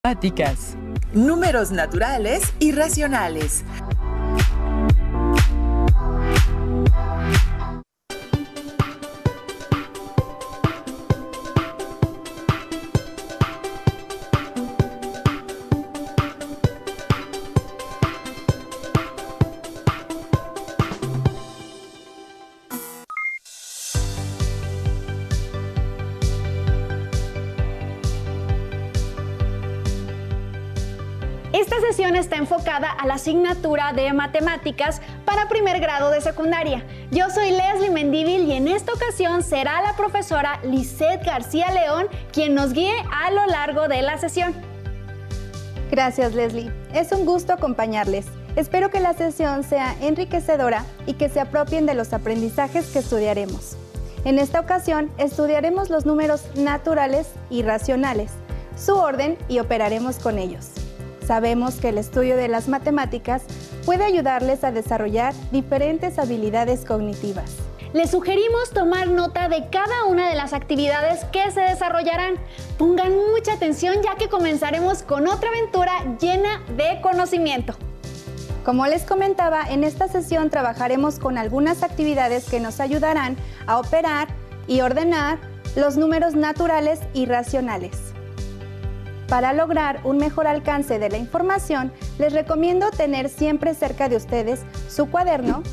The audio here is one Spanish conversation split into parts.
matemáticas. Números naturales y racionales. Esta sesión está enfocada a la asignatura de matemáticas para primer grado de secundaria. Yo soy Leslie Mendívil y en esta ocasión será la profesora Lisette García León quien nos guíe a lo largo de la sesión. Gracias, Leslie. Es un gusto acompañarles. Espero que la sesión sea enriquecedora y que se apropien de los aprendizajes que estudiaremos. En esta ocasión estudiaremos los números naturales y racionales, su orden y operaremos con ellos. Sabemos que el estudio de las matemáticas puede ayudarles a desarrollar diferentes habilidades cognitivas. Les sugerimos tomar nota de cada una de las actividades que se desarrollarán. Pongan mucha atención ya que comenzaremos con otra aventura llena de conocimiento. Como les comentaba, en esta sesión trabajaremos con algunas actividades que nos ayudarán a operar y ordenar los números naturales y racionales. Para lograr un mejor alcance de la información, les recomiendo tener siempre cerca de ustedes su cuaderno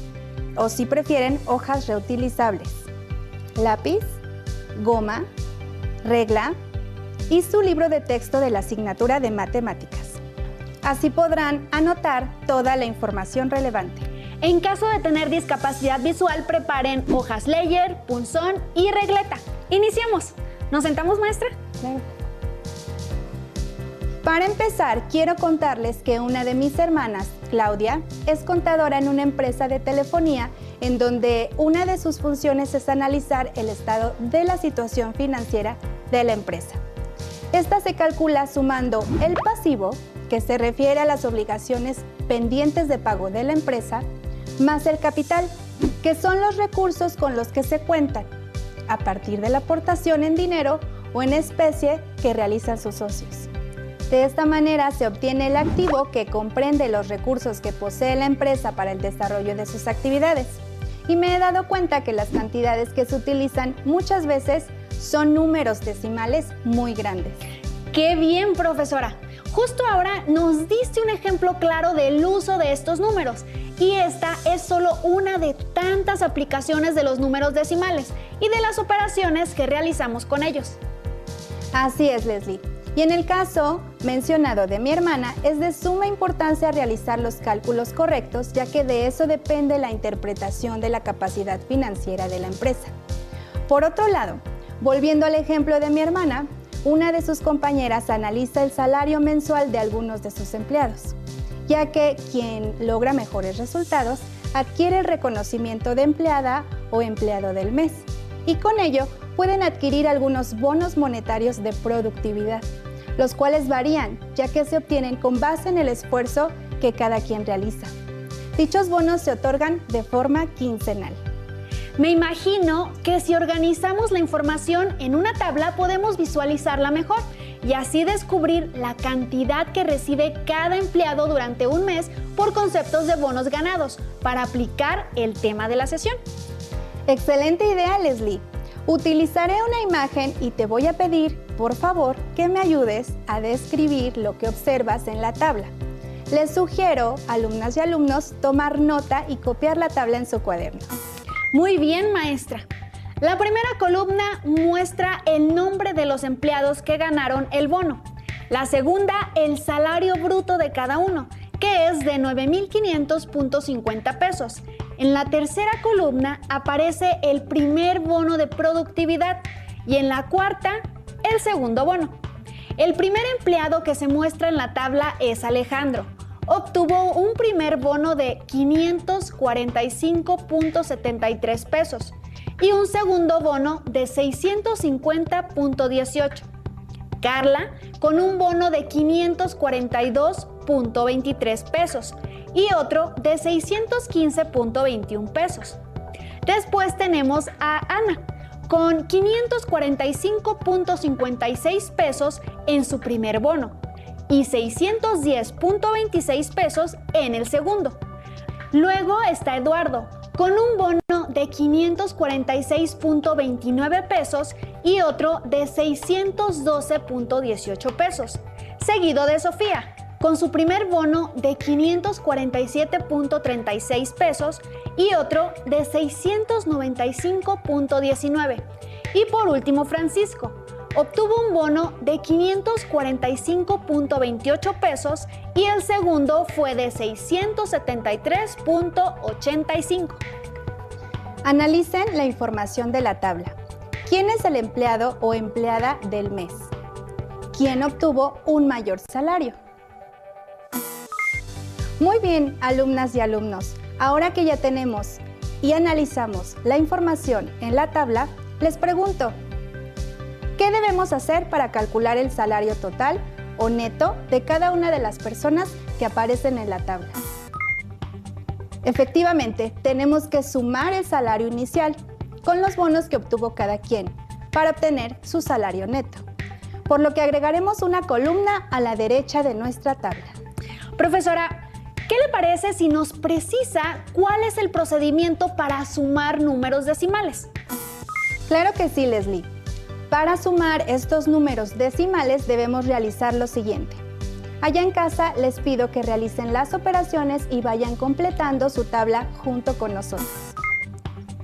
o, si prefieren, hojas reutilizables, lápiz, goma, regla y su libro de texto de la asignatura de matemáticas. Así podrán anotar toda la información relevante. En caso de tener discapacidad visual, preparen hojas Leyer, punzón y regleta. ¡Iniciamos! ¿Nos sentamos, maestra? Claro. Para empezar, quiero contarles que una de mis hermanas, Claudia, es contadora en una empresa de telefonía en donde una de sus funciones es analizar el estado de la situación financiera de la empresa. Esta se calcula sumando el pasivo, que se refiere a las obligaciones pendientes de pago de la empresa, más el capital, que son los recursos con los que se cuentan, a partir de la aportación en dinero o en especie que realizan sus socios. De esta manera se obtiene el activo que comprende los recursos que posee la empresa para el desarrollo de sus actividades. Y me he dado cuenta que las cantidades que se utilizan muchas veces son números decimales muy grandes. ¡Qué bien, profesora! Justo ahora nos diste un ejemplo claro del uso de estos números. Y esta es solo una de tantas aplicaciones de los números decimales y de las operaciones que realizamos con ellos. Así es, Leslie. Y en el caso mencionado de mi hermana, es de suma importancia realizar los cálculos correctos, ya que de eso depende la interpretación de la capacidad financiera de la empresa. Por otro lado, volviendo al ejemplo de mi hermana, una de sus compañeras analiza el salario mensual de algunos de sus empleados, ya que quien logra mejores resultados adquiere el reconocimiento de empleada o empleado del mes, y con ello pueden adquirir algunos bonos monetarios de productividad, los cuales varían, ya que se obtienen con base en el esfuerzo que cada quien realiza. Dichos bonos se otorgan de forma quincenal. Me imagino que si organizamos la información en una tabla podemos visualizarla mejor y así descubrir la cantidad que recibe cada empleado durante un mes por conceptos de bonos ganados para aplicar el tema de la sesión. Excelente idea, Leslie. Utilizaré una imagen y te voy a pedir, por favor, que me ayudes a describir lo que observas en la tabla. Les sugiero, alumnas y alumnos, tomar nota y copiar la tabla en su cuaderno. Muy bien, maestra. La primera columna muestra el nombre de los empleados que ganaron el bono. La segunda, el salario bruto de cada uno, que es de 9,500.50 pesos. En la tercera columna aparece el primer bono de productividad y en la cuarta, el segundo bono. El primer empleado que se muestra en la tabla es Alejandro. Obtuvo un primer bono de 545.73 pesos y un segundo bono de 650.18. Carla con un bono de 542.23 pesos y otro de 615.21 pesos. Después tenemos a Ana con 545.56 pesos en su primer bono y 610.26 pesos en el segundo. Luego está Eduardo, con un bono de 546.29 pesos y otro de 612.18 pesos, seguido de Sofía, con su primer bono de 547.36 pesos y otro de 695.19. Y por último, Francisco obtuvo un bono de 545.28 pesos y el segundo fue de 673.85. Analicen la información de la tabla. ¿Quién es el empleado o empleada del mes? ¿Quién obtuvo un mayor salario? Muy bien, alumnas y alumnos. Ahora que ya tenemos y analizamos la información en la tabla, les pregunto, ¿qué debemos hacer para calcular el salario total o neto de cada una de las personas que aparecen en la tabla? Efectivamente, tenemos que sumar el salario inicial con los bonos que obtuvo cada quien para obtener su salario neto, por lo que agregaremos una columna a la derecha de nuestra tabla. Profesora, ¿qué le parece si nos precisa cuál es el procedimiento para sumar números decimales? Claro que sí, Leslie. Para sumar estos números decimales debemos realizar lo siguiente. Allá en casa les pido que realicen las operaciones y vayan completando su tabla junto con nosotros.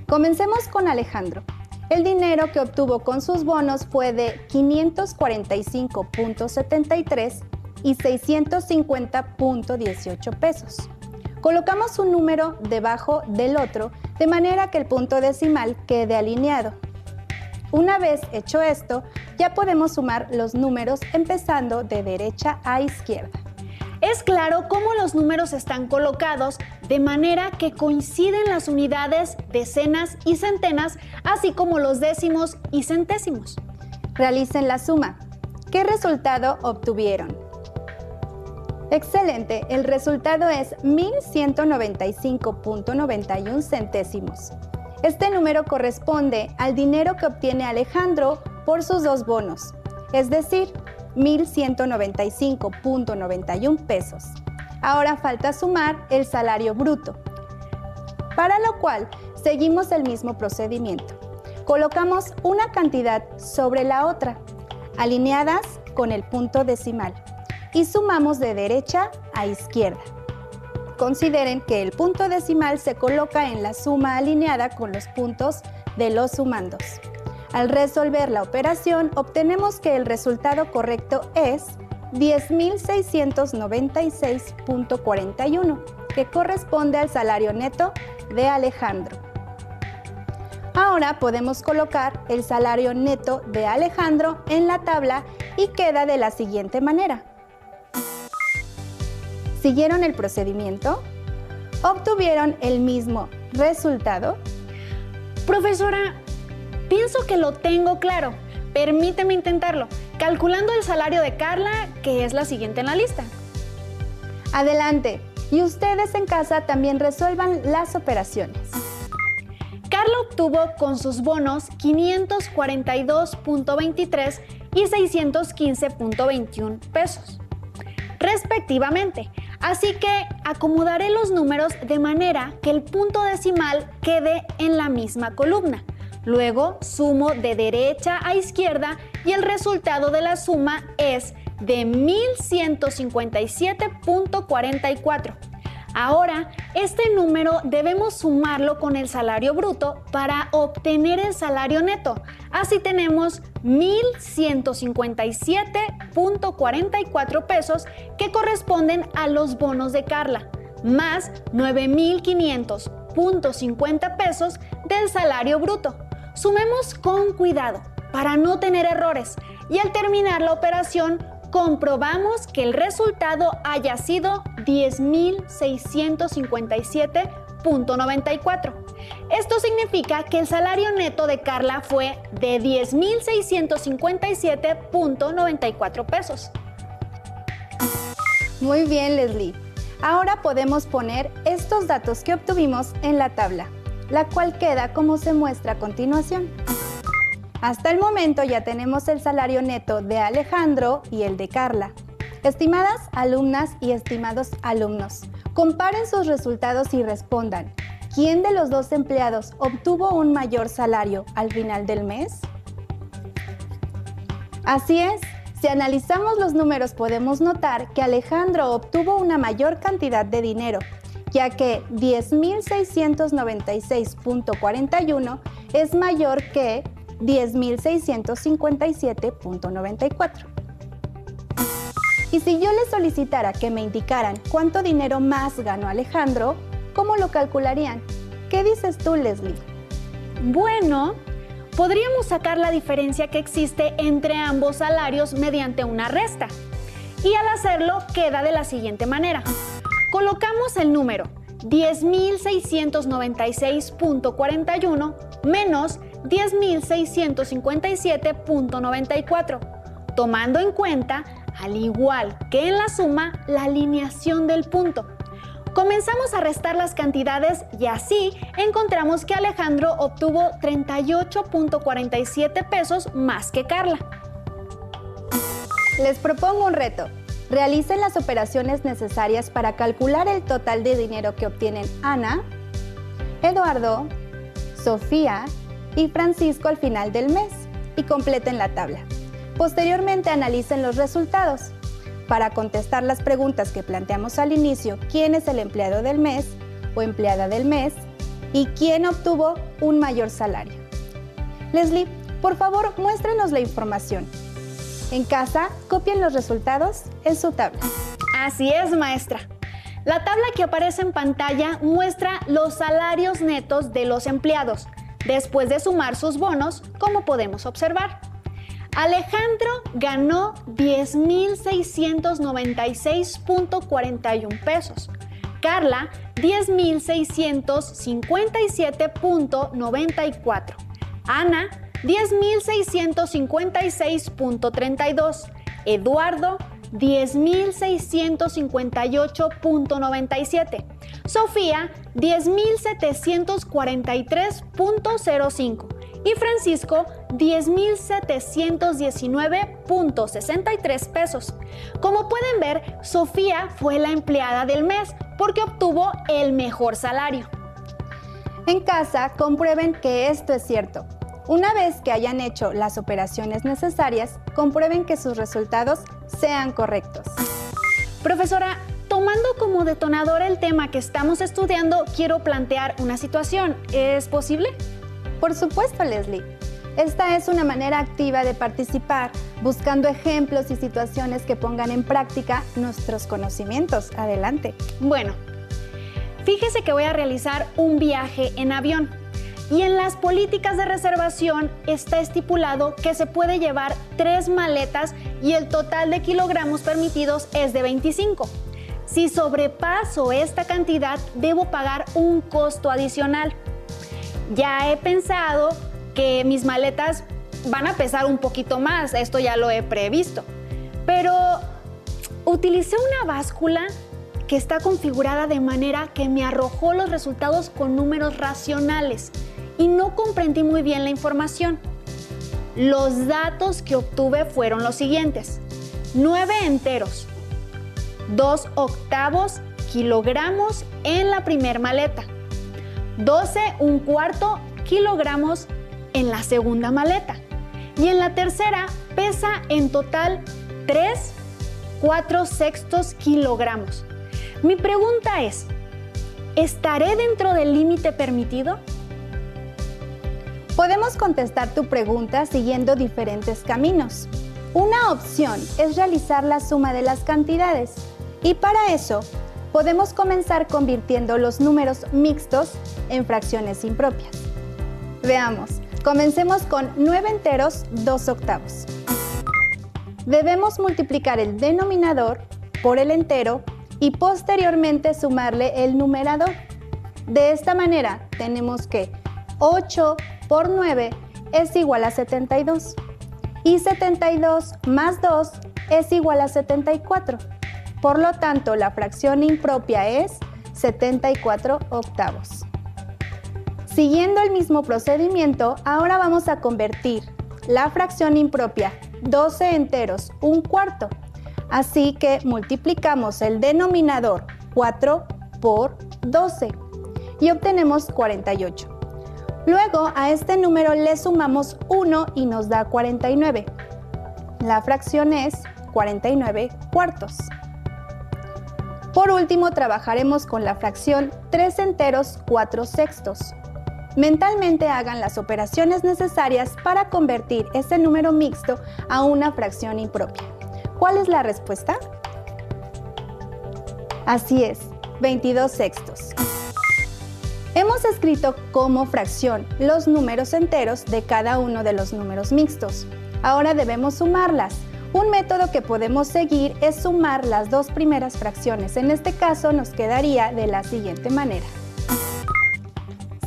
Comencemos con Alejandro. El dinero que obtuvo con sus bonos fue de 545.73 y 650.18 pesos. Colocamos un número debajo del otro de manera que el punto decimal quede alineado. Una vez hecho esto, ya podemos sumar los números empezando de derecha a izquierda. Es claro cómo los números están colocados de manera que coinciden las unidades decenas y centenas, así como los décimos y centésimos. Realicen la suma. ¿Qué resultado obtuvieron? Excelente, el resultado es 1.195.91 centésimos. Este número corresponde al dinero que obtiene Alejandro por sus dos bonos, es decir, 1.195.91 pesos. Ahora falta sumar el salario bruto, para lo cual seguimos el mismo procedimiento. Colocamos una cantidad sobre la otra, alineadas con el punto decimal, y sumamos de derecha a izquierda. Consideren que el punto decimal se coloca en la suma alineada con los puntos de los sumandos. Al resolver la operación, obtenemos que el resultado correcto es 10.696.41, que corresponde al salario neto de Alejandro. Ahora podemos colocar el salario neto de Alejandro en la tabla y queda de la siguiente manera. ¿Siguieron el procedimiento? ¿Obtuvieron el mismo resultado? Profesora, pienso que lo tengo claro. Permíteme intentarlo, calculando el salario de Carla, que es la siguiente en la lista. Adelante, y ustedes en casa también resuelvan las operaciones. Carla obtuvo con sus bonos 542.23 y 615.21 pesos, respectivamente. Así que acomodaré los números de manera que el punto decimal quede en la misma columna. Luego sumo de derecha a izquierda y el resultado de la suma es de 1.157.44. Ahora, este número debemos sumarlo con el salario bruto para obtener el salario neto. Así tenemos 1.157.44 pesos que corresponden a los bonos de Carla, más 9.500.50 pesos del salario bruto. Sumemos con cuidado para no tener errores y al terminar la operación comprobamos que el resultado haya sido 10.657.94. Esto significa que el salario neto de Carla fue de 10.657.94 pesos. Muy bien, Leslie. Ahora podemos poner estos datos que obtuvimos en la tabla, la cual queda como se muestra a continuación. Hasta el momento ya tenemos el salario neto de Alejandro y el de Carla. Estimadas alumnas y estimados alumnos, comparen sus resultados y respondan. ¿Quién de los dos empleados obtuvo un mayor salario al final del mes? Así es, si analizamos los números podemos notar que Alejandro obtuvo una mayor cantidad de dinero, ya que 10.696.41 es mayor que 10.657.94. Y si yo les solicitara que me indicaran cuánto dinero más ganó Alejandro, ¿cómo lo calcularían? ¿Qué dices tú, Leslie? Bueno, podríamos sacar la diferencia que existe entre ambos salarios mediante una resta. Y al hacerlo queda de la siguiente manera. Colocamos el número 10.696.41 menos 10.657.94, tomando en cuenta, al igual que en la suma, la alineación del punto. Comenzamos a restar las cantidades y así encontramos que Alejandro obtuvo 38.47 pesos más que Carla. Les propongo un reto. Realicen las operaciones necesarias para calcular el total de dinero que obtienen Ana, Eduardo, Sofía y Francisco al final del mes y completen la tabla. Posteriormente analicen los resultados. Para contestar las preguntas que planteamos al inicio, ¿quién es el empleado del mes o empleada del mes? ¿Y quién obtuvo un mayor salario? Leslie, por favor, muéstrenos la información. En casa, copien los resultados en su tabla. Así es, maestra. La tabla que aparece en pantalla muestra los salarios netos de los empleados, después de sumar sus bonos, como podemos observar. Alejandro ganó 10.696.41 pesos. Carla, 10.657.94. Ana, 10.656.32. Eduardo, 10.658.97. Sofía, 10.743.05. Y Francisco, 10.719.63 pesos. Como pueden ver, Sofía fue la empleada del mes porque obtuvo el mejor salario. En casa, comprueben que esto es cierto. Una vez que hayan hecho las operaciones necesarias, comprueben que sus resultados sean correctos. Profesora, tomando como detonador el tema que estamos estudiando, quiero plantear una situación. ¿Es posible? Por supuesto, Leslie. Esta es una manera activa de participar, buscando ejemplos y situaciones que pongan en práctica nuestros conocimientos. Adelante. Bueno, fíjese que voy a realizar un viaje en avión. Y en las políticas de reservación está estipulado que se puede llevar 3 maletas y el total de kilogramos permitidos es de 25. Si sobrepaso esta cantidad, debo pagar un costo adicional. Ya he pensado que mis maletas van a pesar un poquito más, esto ya lo he previsto. Pero utilicé una báscula que está configurada de manera que me arrojó los resultados con números racionales y no comprendí muy bien la información. Los datos que obtuve fueron los siguientes: 9 enteros, 2 octavos kilogramos en la primer maleta, 12 1/4 kilogramos en la segunda maleta y en la tercera pesa en total 3 4/6 kilogramos. Mi pregunta es, ¿estaré dentro del límite permitido? Podemos contestar tu pregunta siguiendo diferentes caminos. Una opción es realizar la suma de las cantidades y para eso podemos comenzar convirtiendo los números mixtos en fracciones impropias. Veamos, comencemos con 9 enteros 2 octavos. Debemos multiplicar el denominador por el entero y posteriormente sumarle el numerador. De esta manera tenemos que 8 por 9 es igual a 72 y 72 más 2 es igual a 74. Por lo tanto, la fracción impropia es 74 octavos. Siguiendo el mismo procedimiento, ahora vamos a convertir la fracción impropia 12 enteros 1/4 Así que multiplicamos el denominador 4 por 12 y obtenemos 48. Luego a este número le sumamos 1 y nos da 49. La fracción es 49 cuartos. Por último, trabajaremos con la fracción 3 enteros 4 sextos. Mentalmente hagan las operaciones necesarias para convertir este número mixto a una fracción impropia. ¿Cuál es la respuesta? Así es, 22 sextos. Hemos escrito como fracción los números enteros de cada uno de los números mixtos. Ahora debemos sumarlas. Un método que podemos seguir es sumar las dos primeras fracciones. En este caso nos quedaría de la siguiente manera.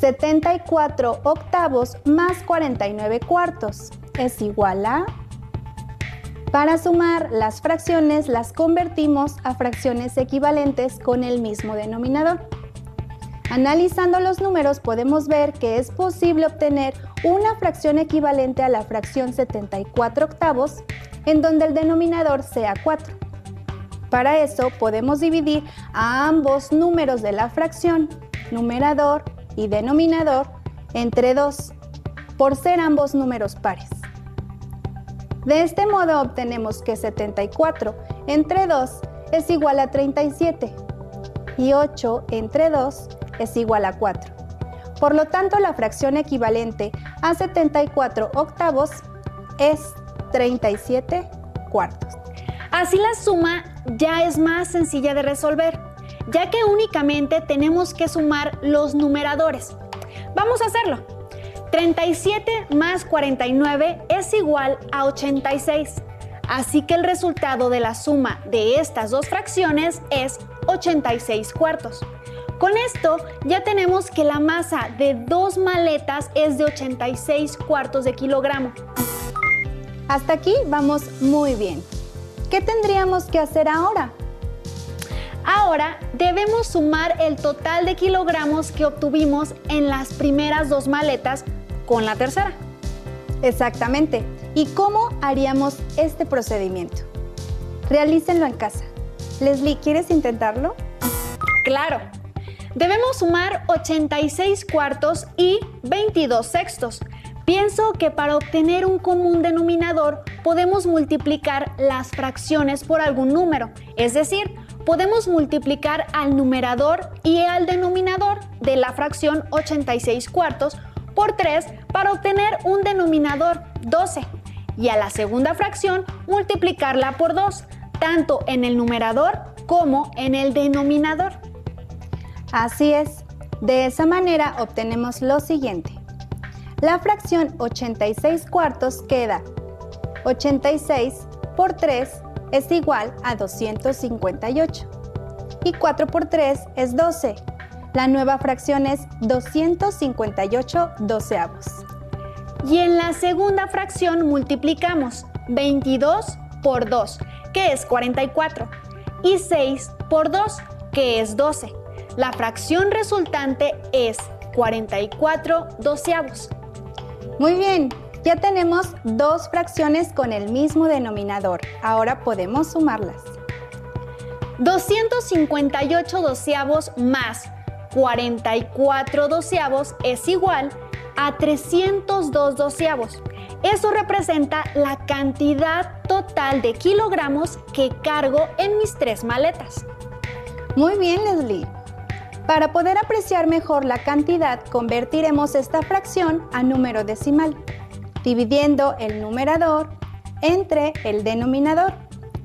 74 octavos más 49 cuartos es igual a... Para sumar las fracciones las convertimos a fracciones equivalentes con el mismo denominador. Analizando los números podemos ver que es posible obtener una fracción equivalente a la fracción 74 octavos en donde el denominador sea 4. Para eso podemos dividir a ambos números de la fracción, numerador y denominador, entre 2, por ser ambos números pares. De este modo obtenemos que 74 entre 2 es igual a 37 y 8 entre 2 es igual a 4. Por lo tanto, la fracción equivalente a 74 octavos es 37 cuartos. Así la suma ya es más sencilla de resolver, ya que únicamente tenemos que sumar los numeradores. Vamos a hacerlo. 37 más 49 es igual a 86. Así que el resultado de la suma de estas dos fracciones es 86 cuartos. Con esto ya tenemos que la masa de 2 maletas es de 86 cuartos de kilogramo. Hasta aquí vamos muy bien. ¿Qué tendríamos que hacer ahora? Ahora debemos sumar el total de kilogramos que obtuvimos en las primeras 2 maletas con la tercera. Exactamente. ¿Y cómo haríamos este procedimiento? Realícenlo en casa. Leslie, ¿quieres intentarlo? Claro. Debemos sumar 86 cuartos y 22 sextos. Pienso que para obtener un común denominador podemos multiplicar las fracciones por algún número, es decir, podemos multiplicar al numerador y al denominador de la fracción 86 cuartos por 3 para obtener un denominador 12 y a la segunda fracción multiplicarla por 2, tanto en el numerador como en el denominador. Así es. De esa manera obtenemos lo siguiente. La fracción 86 cuartos queda 86 por 3 es igual a 258 y 4 por 3 es 12. La nueva fracción es 258 doceavos. Y en la segunda fracción multiplicamos 22 por 2, que es 44, y 6 por 2, que es 12. La fracción resultante es 44 doceavos. Muy bien, ya tenemos dos fracciones con el mismo denominador. Ahora podemos sumarlas. 258 doceavos más 44 doceavos es igual a 302 doceavos. Eso representa la cantidad total de kilogramos que cargo en mis 3 maletas. Muy bien, Leslie. Para poder apreciar mejor la cantidad, convertiremos esta fracción a número decimal, dividiendo el numerador entre el denominador.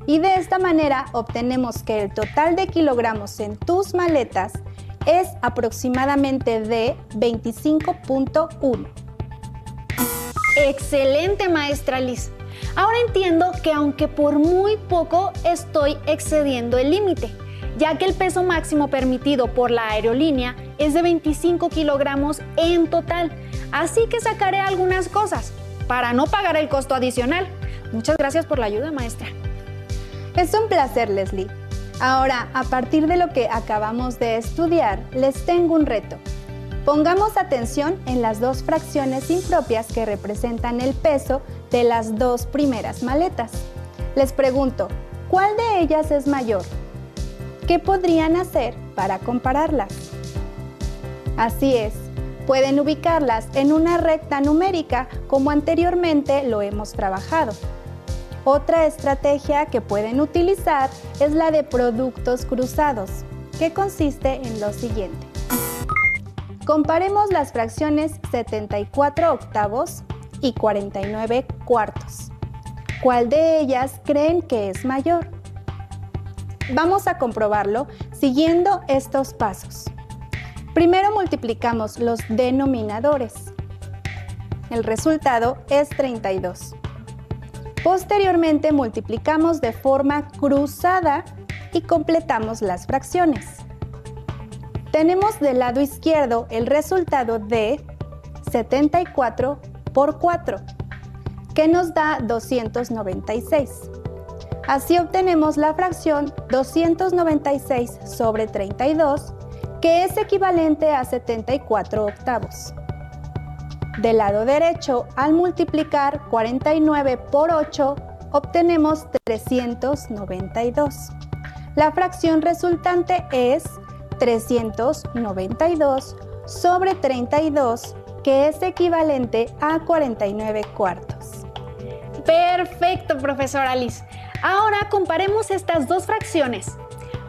Y de esta manera obtenemos que el total de kilogramos en tus maletas es aproximadamente de 25.1. ¡Excelente, maestra Liz! Ahora entiendo que aunque por muy poco estoy excediendo el límite, ya que el peso máximo permitido por la aerolínea es de 25 kilogramos en total. Así que sacaré algunas cosas para no pagar el costo adicional. Muchas gracias por la ayuda, maestra. Es un placer, Leslie. Ahora, a partir de lo que acabamos de estudiar, les tengo un reto. Pongamos atención en las dos fracciones impropias que representan el peso de las dos primeras maletas. Les pregunto, ¿Cuál de ellas es mayor? ¿Qué podrían hacer para compararlas? Así es, pueden ubicarlas en una recta numérica como anteriormente lo hemos trabajado. Otra estrategia que pueden utilizar es la de productos cruzados, que consiste en lo siguiente. Comparemos las fracciones 74 octavos y 49 cuartos. ¿Cuál de ellas creen que es mayor? Vamos a comprobarlo siguiendo estos pasos. Primero multiplicamos los denominadores. El resultado es 32. Posteriormente multiplicamos de forma cruzada y completamos las fracciones. Tenemos del lado izquierdo el resultado de 74 por 4, que nos da 296. Así obtenemos la fracción 296 sobre 32, que es equivalente a 74 octavos. Del lado derecho, al multiplicar 49 por 8, obtenemos 392. La fracción resultante es 392 sobre 32, que es equivalente a 49 cuartos. Perfecto, profesora Alice. Ahora comparemos estas dos fracciones.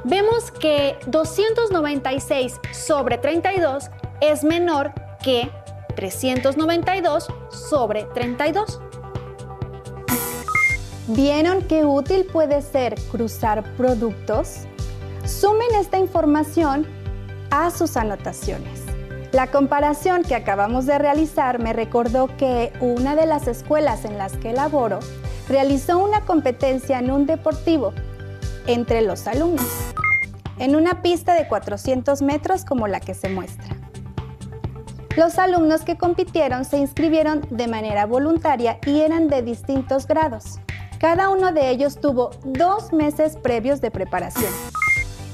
Vemos que 296 sobre 32 es menor que 392 sobre 32. ¿Vieron qué útil puede ser cruzar productos? Sumen esta información a sus anotaciones. La comparación que acabamos de realizar me recordó que una de las escuelas en las que laboro realizó una competencia en un deportivo entre los alumnos, en una pista de 400 metros como la que se muestra. Los alumnos que compitieron se inscribieron de manera voluntaria y eran de distintos grados. Cada uno de ellos tuvo 2 meses previos de preparación.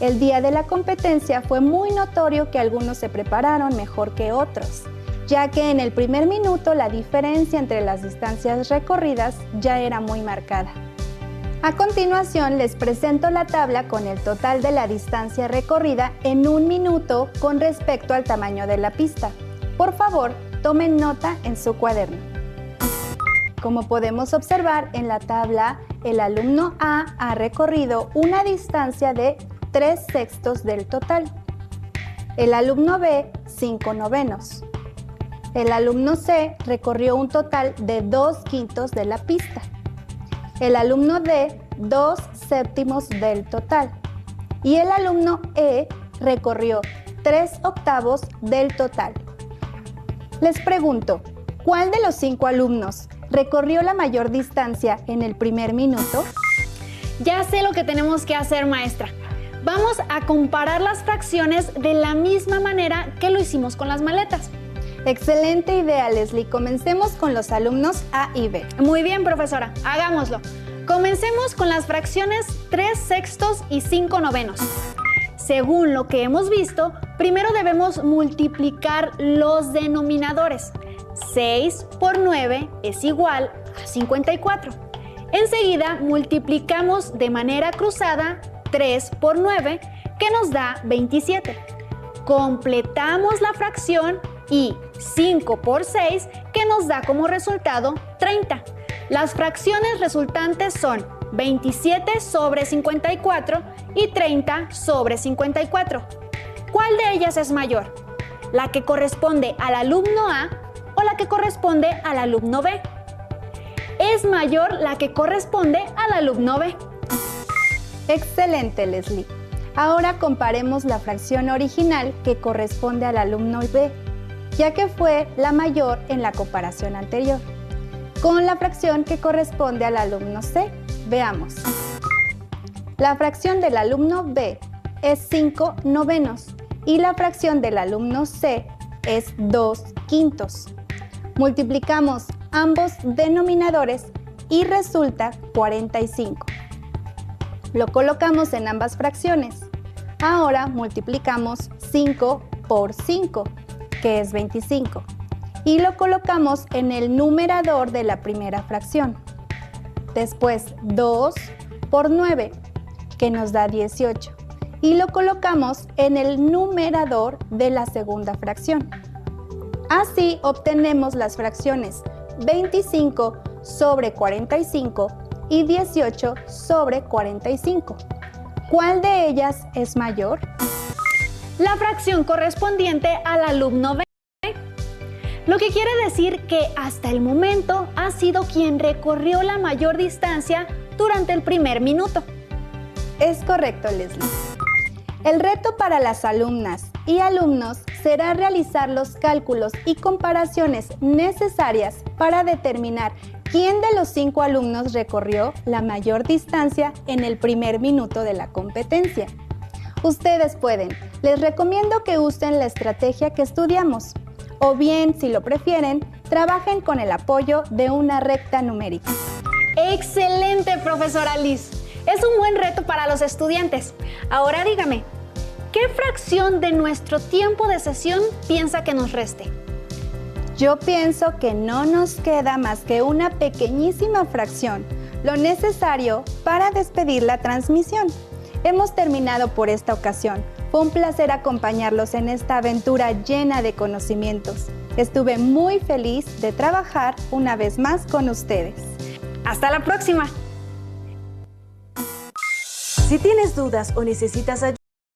El día de la competencia fue muy notorio que algunos se prepararon mejor que otros, ya que en el primer minuto la diferencia entre las distancias recorridas ya era muy marcada. A continuación les presento la tabla con el total de la distancia recorrida en 1 minuto con respecto al tamaño de la pista. Por favor, tomen nota en su cuaderno. Como podemos observar en la tabla, el alumno A ha recorrido una distancia de 3/6 del total. El alumno B, 5/9. El alumno C recorrió un total de 2/5 de la pista. El alumno D, 2/7 del total. Y el alumno E recorrió 3/8 del total. Les pregunto, ¿cuál de los 5 alumnos recorrió la mayor distancia en el primer minuto? Ya sé lo que tenemos que hacer, maestra. Vamos a comparar las fracciones de la misma manera que lo hicimos con las maletas. Excelente idea, Leslie. Comencemos con los alumnos A y B. Muy bien, profesora. Hagámoslo. Comencemos con las fracciones 3/6 y 5/9. Según lo que hemos visto, primero debemos multiplicar los denominadores. 6 por 9 es igual a 54. Enseguida multiplicamos de manera cruzada 3 por 9, que nos da 27. Completamos la fracción y 5 por 6, que nos da como resultado 30. Las fracciones resultantes son 27 sobre 54 y 30 sobre 54. ¿Cuál de ellas es mayor? ¿La que corresponde al alumno A o la que corresponde al alumno B? Es mayor la que corresponde al alumno B. Excelente, Leslie. Ahora comparemos la fracción original que corresponde al alumno B, ya que fue la mayor en la comparación anterior, con la fracción que corresponde al alumno C. Veamos. La fracción del alumno B es 5/9 y la fracción del alumno C es 2/5. Multiplicamos ambos denominadores y resulta 45. Lo colocamos en ambas fracciones. Ahora multiplicamos 5 por 5, que es 25, y lo colocamos en el numerador de la primera fracción. Después 2 por 9, que nos da 18, y lo colocamos en el numerador de la segunda fracción. Así obtenemos las fracciones 25 sobre 45 y 18 sobre 45. ¿Cuál de ellas es mayor? La fracción correspondiente al alumno B, lo que quiere decir que hasta el momento ha sido quien recorrió la mayor distancia durante el primer minuto. Es correcto, Leslie. El reto para las alumnas y alumnos será realizar los cálculos y comparaciones necesarias para determinar quién de los 5 alumnos recorrió la mayor distancia en el primer minuto de la competencia. Ustedes pueden. Les recomiendo que usen la estrategia que estudiamos, o bien, si lo prefieren, trabajen con el apoyo de una recta numérica. ¡Excelente, profesora Liz! Es un buen reto para los estudiantes. Ahora dígame, ¿qué fracción de nuestro tiempo de sesión piensa que nos reste? Yo pienso que no nos queda más que una pequeñísima fracción, lo necesario para despedir la transmisión. Hemos terminado por esta ocasión. Fue un placer acompañarlos en esta aventura llena de conocimientos. Estuve muy feliz de trabajar una vez más con ustedes. ¡Hasta la próxima! Si tienes dudas o necesitas ayuda,